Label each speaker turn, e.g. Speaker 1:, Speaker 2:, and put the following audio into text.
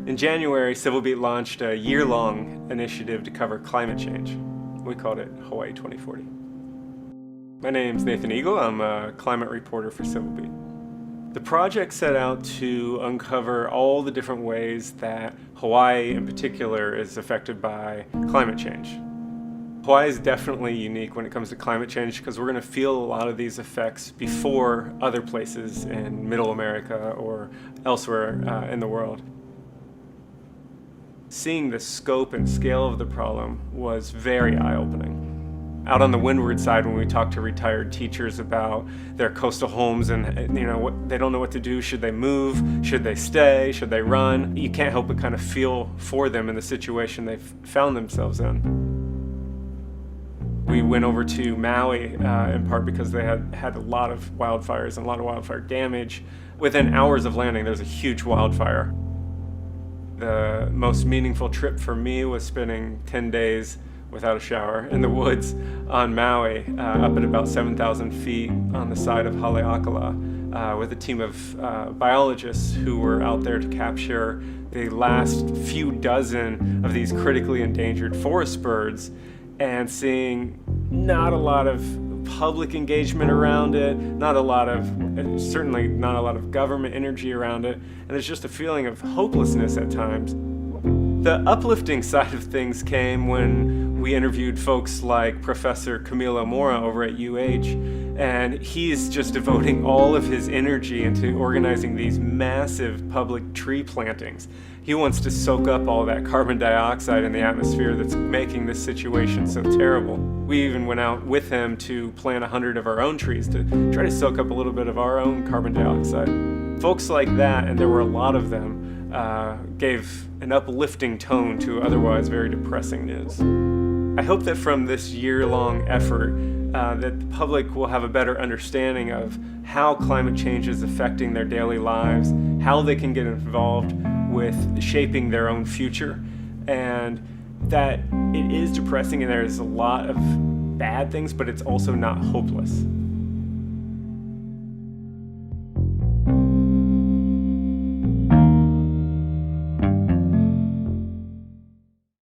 Speaker 1: In January, Civil Beat launched a year-long initiative to cover climate change. We called it Hawaii 2040. My name's Nathan Eagle. I'm a climate reporter for Civil Beat. The project set out to uncover all the different ways that Hawaii in particular is affected by climate change. Hawaii is definitely unique when it comes to climate change because we're going to feel a lot of these effects before other places in Middle America or elsewhere in the world. Seeing the scope and scale of the problem was very eye-opening. Out on the Windward side, when we talk to retired teachers about their coastal homes and they don't know what to do, should they move, should they stay, should they run, you can't help but kind of feel for them in the situation they've found themselves in. We went over to Maui in part because they had a lot of wildfires and a lot of wildfire damage. Within hours of landing, there's a huge wildfire. The most meaningful trip for me was spending 10 days without a shower in the woods on Maui, up at about 7,000 feet on the side of Haleakala, with a team of biologists who were out there to capture the last few dozen of these critically endangered forest birds, and seeing not a lot of public engagement around it, certainly not a lot of government energy around it, and there's just a feeling of hopelessness at times. The uplifting side of things came when we interviewed folks like Professor Camilo Mora over at UH, and he's just devoting all of his energy into organizing these massive public tree plantings. He wants to soak up all that carbon dioxide in the atmosphere that's making this situation so terrible. We even went out with him to plant 100 of our own trees to try to soak up a little bit of our own carbon dioxide. Folks like that, and there were a lot of them, gave an uplifting tone to otherwise very depressing news. I hope that from this year-long effort that the public will have a better understanding of how climate change is affecting their daily lives, how they can get involved with shaping their own future, and that it is depressing and there's a lot of bad things, but it's also not hopeless.